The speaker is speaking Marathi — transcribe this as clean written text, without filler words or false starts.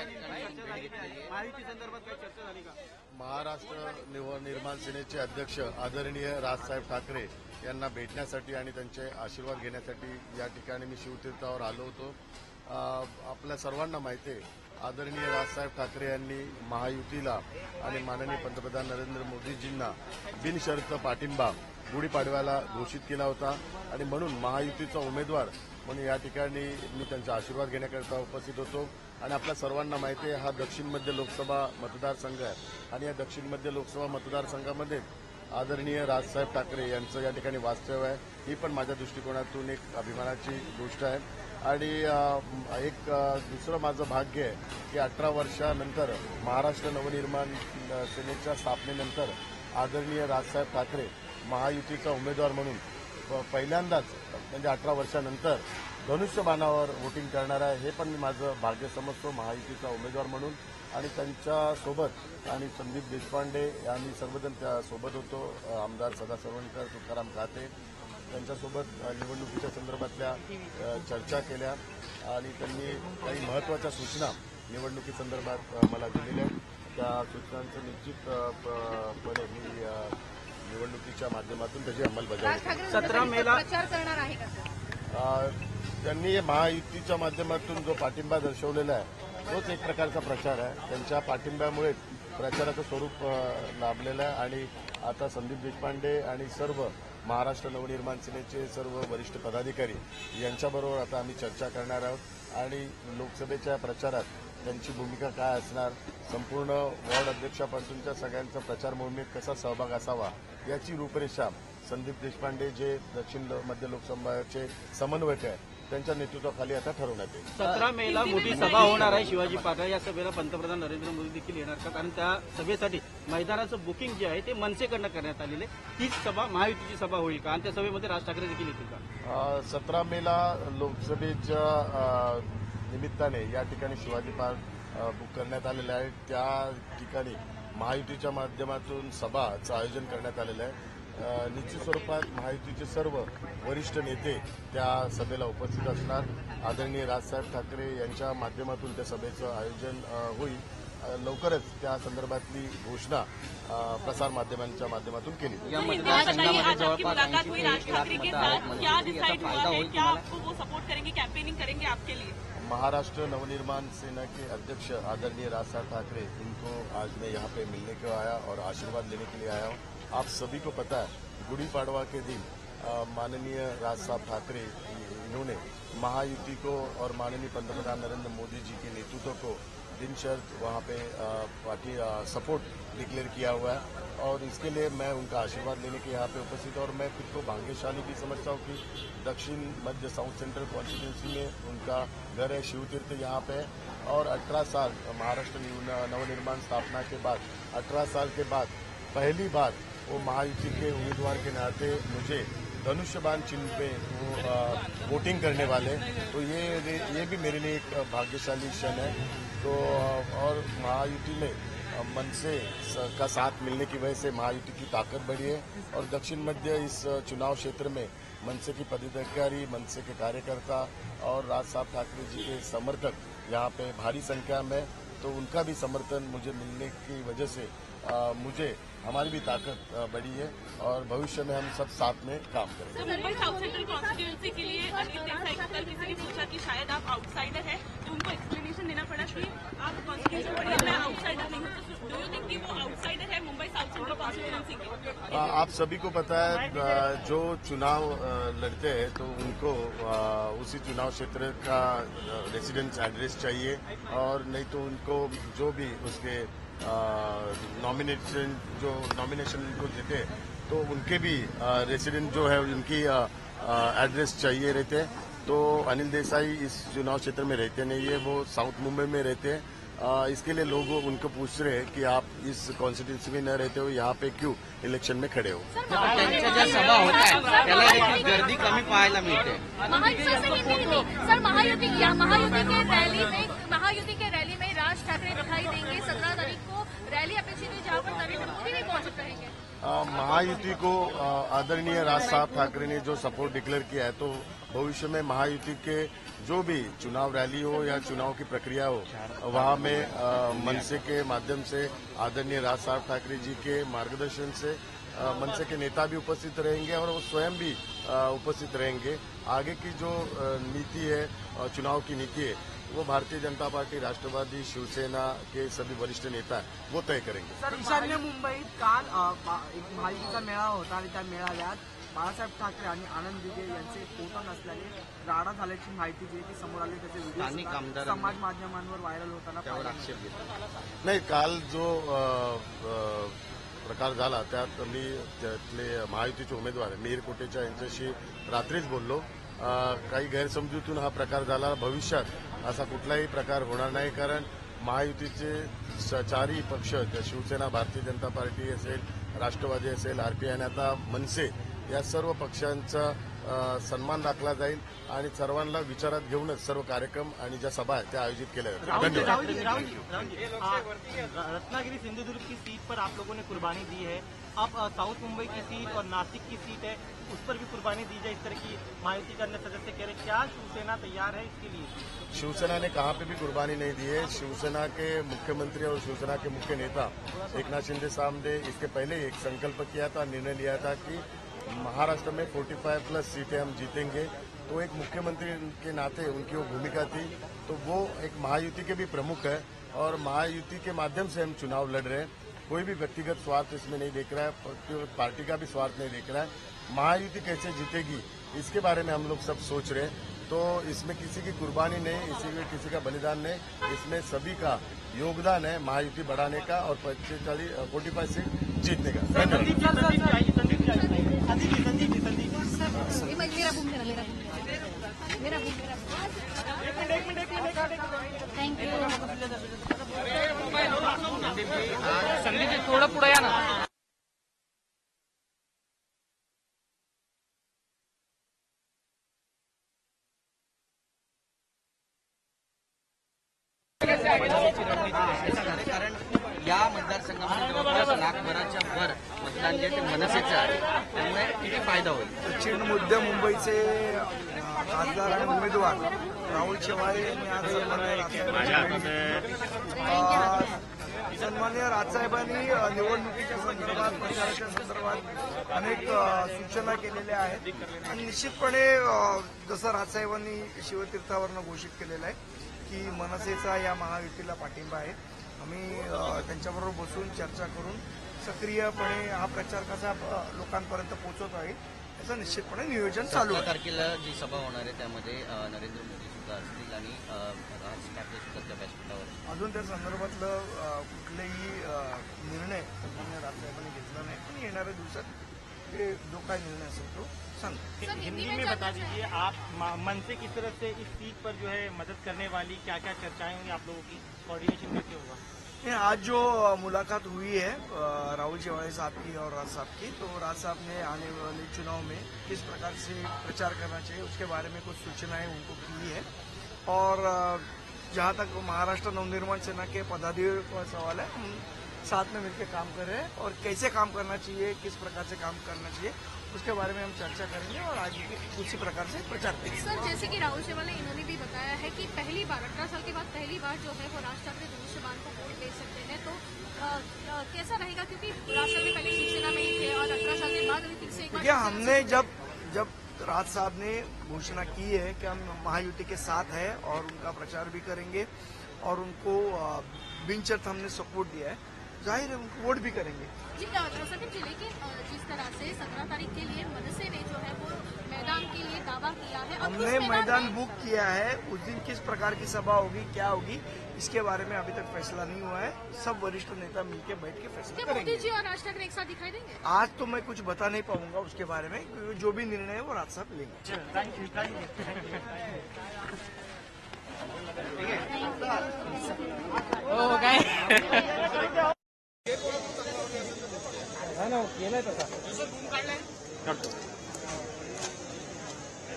महायुती संदर्भात काही चर्चा झाली का? महाराष्ट्र नवनिर्माण सेनेचे अध्यक्ष आदरणीय राजसाहेब ठाकरे यांना भेटण्यासाठी आणि त्यांचे आशीर्वाद घेण्यासाठी या ठिकाणी मी शिवतीर्थावर आलो होतो. आपल्या सर्वांना माहिती आहे, आदरणीय राजसाहेब ठाकरे यांनी महायुतीला आणि माननीय पंतप्रधान नरेंद्र मोदीजींना बिनशर्त पाठिंबा गुढीपाडव्याला घोषित केला होता आणि म्हणून महायुतीचा उमेदवार म्हणून या ठिकाणी मी त्यांचा आशीर्वाद घेण्याकरता उपस्थित होतो. आणि आपल्या सर्वांना माहिती आहे, हा दक्षिण मध्य लोकसभा मतदारसंघ आहे आणि या दक्षिण मध्य लोकसभा मतदारसंघामध्ये आदरणीय राजसाहेब ठाकरे यांचं या ठिकाणी वास्तव्य आहे. ही पण माझ्या दृष्टिकोनातून एक अभिमानाची गोष्ट आहे. आणि एक दुसरं माझं भाग्य आहे की 18 वर्षानंतर महाराष्ट्र नवनिर्माण सेनेच्या स्थापनेनंतर आदरणीय राजसाहेब ठाकरे महायुतीचा उमेदवार म्हणून पहिल्यांदाच म्हणजे 18 वर्षानंतर धनुष्यबाणावर वोटिंग करणार आहे. हे पण मी माझं भाग्य समजतो महायुतीचा उमेदवार म्हणून. आणि त्यांच्यासोबत आणि संदीप देशपांडे यांनी सर्वजण त्यासोबत होतो. आमदार सदा सरवणकर, तुकाराम काते त्यांच्यासोबत निवडणुकीच्या संदर्भातल्या चर्चा केल्या आणि त्यांनी काही महत्त्वाच्या सूचना निवडणुकीसंदर्भात मला दिलेल्या आहेत. त्या सूचनांचं निश्चितपणे मी निवडणुकीच्या माध्यमातून त्याची अंमलबजावणी 17 मेला प्रचार करणार आहे का? त्यांनी महायुतीच्या माध्यमातून जो पाठिंबा दर्शवलेला आहे तोच एक प्रकारचा प्रचार आहे. त्यांच्या पाठिंब्यामुळेच प्रचाराचं स्वरूप लाभलेलं आहे. आणि आता संदीप देशपांडे आणि सर्व महाराष्ट्र नवनिर्माण सेनेचे सर्व वरिष्ठ पदाधिकारी यांच्याबरोबर आता आम्ही चर्चा करणार आहोत आणि लोकसभेच्या प्रचारात त्यांची भूमिका काय असणार, संपूर्ण वॉर्ड अध्यक्षापासूनच्या सगळ्यांचा प्रचार मोहिमेत कसा सहभाग असावा याची रूपरेषा संदीप देशपांडे जे दक्षिण मध्य लोकसभेचे समन्वयक आहेत त्यांच्या नेतृत्वाखाली आता ठरवण्यात येईल. 17 मेला मोठी सभा होणार आहे शिवाजी पार्कला. या सभेला पंतप्रधान नरेंद्र मोदी देखील येणार का? कारण त्या सभेसाठी मैदानाचं बुकिंग जे आहे ते मनसेकडनं करण्यात आलेले. तीच सभा महायुतीची सभा होईल का आणि त्या सभेमध्ये राज ठाकरे देखील येतील का? 17 मेला लोकसभेच्या निमित्ताने या ठिकाणी शिवाजी पार्क बुक करण्यात आलेलं आहे. त्या ठिकाणी महायुतीच्या माध्यमातून सभाचं आयोजन करण्यात आलेलं आहे. निश्चित स्वरूपात महायुतीचे सर्व वरिष्ठ नेते त्या सभेला उपस्थित असणार. आदरणीय राजसाहेब ठाकरे यांच्या माध्यमातून त्या सभेचं आयोजन होईल. लवकरच त्या संदर्भातली घोषणा प्रसारमाध्यमांच्या माध्यमातून केली जाईल. महाराष्ट्र नवनिर्माण सेना के अध्यक्ष आदरणीय राजसाहेब ठाकरे, इनको आज मैं यहाँ पे मिलने को आया और आशीर्वाद लेने के लिए आया हूँ. आप सभी को पता है, गुड़ी पाड़वा के दिन माननीय राज साहब ठाकरे इन्होंने महायुति को और माननीय पंतप्रधान नरेंद्र मोदी जी के नेतृत्व को बिनशर्त वहाँ पे पार्टी सपोर्ट डिक्लेयर किया हुआ है और इसके लिए मैं उनका आशीर्वाद लेने के यहाँ पे उपस्थित और मैं खुद को भाग्यशाली भी समझता हूँ कि दक्षिण मध्य साउथ सेंट्रल कॉन्स्टिट्यूंसी में उनका घर है, शिवतीर्थ यहाँ पे है. और 18 साल महाराष्ट्र नवनिर्माण स्थापना के बाद 18 साल के बाद पहली बार वो महायुति के उम्मीदवार के नाते मुझे धनुष्यबाण चिन्ह पे वो वोटिंग करने वाले. तो ये भी मेरे लिए एक भाग्यशाली क्षण है. तो और महायुति में मनसे का साथ मिलने की वजह से महायुति की ताकत बढ़ी है और दक्षिण मध्य इस चुनाव क्षेत्र में मनसे की पदाधिकारी, मनसे के कार्यकर्ता और राज साहब ठाकरे जी के समर्थक यहाँ पे भारी संख्या में, तो उनका भी समर्थन मुझे मिलने की वजह से मुझे हमारी भी ताकत बढ़ी है और भविष्य में हम सब साथ में काम करेंगे. तो मुंबई साउथ सेंट्रल कॉन्स्टिट्यूंसी के लिए अनिल देसाई को कल किसी ने पूछा कि शायद आप आउटसाइडर है, तो उनको एक्सप्लेनेशन देना पड़ा कि आप कॉन्स्टिट्यूंसी बढ़िया, मैं आउटसाइडर नहीं हूँ. तो डू यू थिंक कि वो आउटसाइडर है मुंबई साउथ सेंट्रल कॉन्स्टिट्यूंसी के? आप सभी को पता है, जो चुनाव लड़ते हैं तो उनको उसी चुनाव क्षेत्र का रेसिडेंस एड्रेस चाहिए और नहीं तो उनको जो भी उसके नॉमिनेशन उनको देते हैं तो उनके भी रेसिडेंट जो है उनकी एड्रेस चाहिए रहते हैं. तो अनिल देसाई इस चुनाव क्षेत्र में रहते नहीं है, वो साउथ मुंबई में रहते हैं. इसके लिए लोग उनको पूछ रहे हैं कि आप इस कॉन्स्टिट्यूंसी में न रहते हो, यहाँ पे क्यों इलेक्शन में खड़े हो. त्यांच्या ज्या सभा होत आहेत त्याला देखील गर्दी कमी पाहायला मिळते. सर महायुति के रैली में राज राज ठाकरे दिखाई देंगे 17 तारीख को रैली अपेक्षित है जहां पर नरेंद्र मोदी भी मौजूद रहेंगे। महायुति को आदरणीय राज साहब ठाकरे ने जो सपोर्ट डिक्लेयर किया है, तो भविष्य में महायुति के जो भी चुनाव रैली हो या चुनाव की प्रक्रिया हो, वहां में मनसे के माध्यम से आदरणीय राज साहब ठाकरे जी के मार्गदर्शन से मनसे के नेता भी उपस्थित रहेंगे और वो स्वयं भी उपस्थित रहेंगे। आगे की जो नीति है, चुनाव की नीति है, वो भारतीय जनता पार्टी, राष्ट्रवादी, शिवसेना के सभी वरिष्ठ नेता वो तय करेंगे। सर, ईशान्य मुंबईत काल एक महायुतीचा मेळावा होता आणि त्या मेळाव्यात बाळासाहेब ठाकरे आणि आनंद दिघे यांचे फोटो नसल्याने राडा झाल्याची माहिती जी आहे ती समोर आली। त्याचे स्थानिक व्हिडिओ आमदार समाज माध्यमांवर व्हायरल होताना त्यावर पाहिलं। आक्षेप घेतला। नाही, काल जो प्रकार झाला त्यात मी त्यातले महायुतीचे उमेदवार मिहीर कोटेचा यांच्याशी रात्रीच बोललो। काही गैरसमजुतीतून हा प्रकार झाला। भविष्यात असा कुठलाही प्रकार होणार नाही, कारण महायुतीचे चारही पक्ष, शिवसेना, भारतीय जनता पार्टी असेल, राष्ट्रवादी असेल, आरपीआय आणि आता मनसे, या सर्व पक्षांचा सन्मान राखला जाईल आणि सर्वांना विचारात घेऊनच सर्व कार्यक्रम आणि ज्या सभा आहेत त्या आयोजित केल्या जातील। धन्यवाद। रत्नागिरी सिंधुदुर्ग की सीट पर आप लोगों ने कुर्बानी दी है, अब साउथ मुंबई की सीट और नासिक की सीट है, उस पर भी कुर्बानी दी जाए, इस तरह की महायुति के अन्य सदस्य कह रहे, क्या शिवसेना तैयार है इसके लिए? शिवसेना ने कहाँ पे भी कुर्बानी नहीं दी है। शिवसेना के मुख्यमंत्री और शिवसेना के मुख्य नेता एकनाथ शिंदे साहब ने इसके पहले एक संकल्प किया था, निर्णय लिया था कि महाराष्ट्र में 45+ सीटें हम जीतेंगे। तो एक मुख्यमंत्री के नाते उनकी वो भूमिका थी, तो वो एक महायुति के भी प्रमुख है और महायुति के माध्यम से हम चुनाव लड़ रहे हैं। कोई भी व्यक्तिगत स्वार्थ इसमें नहीं देख रहा है, पार्टी का भी स्वार्थ नहीं देख रहा है। महायुति कैसे जीतेगी इसके बारे में हम लोग सब सोच रहे हैं। तो इसमें किसी की कुर्बानी नहीं, इसमें किसी का बलिदान नहीं, इसमें सभी का योगदान है महायुति बढ़ाने का और 45 सीट जीतने का। धन्यवाद। Thank you. संदीप जी थोड़ा पुढे या ना। कारण या मतदारसंघामध्ये जवळपास लाखभराच्या वर मतदान जे ते मनसेचं आहे, त्यामुळे किती फायदा होईल? दक्षिण मध्य मुंबईचे खासदार आणि उमेदवार राहुल शेवाळे यांनी आज सन्माननीय राजसाहेबांनी निवडणुकीच्या संदर्भात, प्रचाराच्या संदर्भात अनेक सूचना केलेल्या आहेत आणि निश्चितपणे जसं राजसाहेबांनी शिवतीर्थावरनं घोषित केलेलं आहे की मनसेचा या महायुतीला पाठिंबा आहे। आम्ही त्यांच्याबरोबर बसून चर्चा करून सक्रियपणे हा प्रचार कसा लोकांपर्यंत पोहोचवता येईल याचं निश्चितपणे नियोजन चालू आहे। 17 तारखेला जी सभा होणार आहे त्यामध्ये नरेंद्र मोदी सुद्धा असतील आणि राज ठाकरे सुद्धा त्या व्यासपीठावर। अजून त्या संदर्भातलं कुठलेही निर्णय राजसाहेबांनी घेतला नाही, पण येणाऱ्या दिवसात ते जो काय निर्णय असेल तो सांगतो। हिंदी में बता दीजिए, आप मनसे की तरफ से इस सीट पर जो है मदद करने वाली क्या क्या चर्चाएं हुई आप लोगों की, कोऑर्डिनेशन कैसे होगा? आज जो मुलाकात हुई है राहुल शेवाड़े साहब की और राज साहब की, तो राज साहब ने आने वाले चुनाव में किस प्रकार से प्रचार करना चाहिए उसके बारे में कुछ सूचनाएं उनको की है। और जहां तक महाराष्ट्र नवनिर्माण सेना के पदाधिकारियों का सवाल है, हम साथ में मिलकर काम कर रहे हैं और कैसे काम करना चाहिए, किस प्रकार से काम करना चाहिए उसके बारे में हम चर्चा करेंगे और आगे उसी प्रकार से प्रचार करेंगे। सर, जैसे कि राहुल शेवाले इन्होंने भी बताया है कि पहली बार 18 साल के बाद पहली बार जो है वो राज ठाकरे धनुष्यबाण को वोट दे सकते हैं, तो कैसा रहेगा? क्योंकि राज ठाकरे पहले शिवसेना में ही थे और 18 साल के बाद फिर से एक बार देखिए, हमने जब राज साहब ने घोषणा की है कि हम महायुति के साथ है और उनका प्रचार भी करेंगे और उनको बिनशर्त हमने सपोर्ट दिया है, जाहिर है उनको वोट भी करेंगे। जी, सचिन जी, लेकिन जिस तरह से 17 तारीख के लिए मनसे ने जो है वो मैदान के लिए दावा किया है, हमने मैदान बुक किया है। उस दिन किस प्रकार की सभा होगी, क्या होगी, इसके बारे में अभी तक फैसला नहीं हुआ है। सब वरिष्ठ नेता मिलकर बैठ के फैसला मोदी करेंगे। जी और राज ठाकरे एक साथ दिखाई देंगे? आज तो मैं कुछ बता नहीं पाऊंगा उसके बारे में, क्योंकि जो भी निर्णय है वो राज साहब लेंगे। Thank you. हो काय?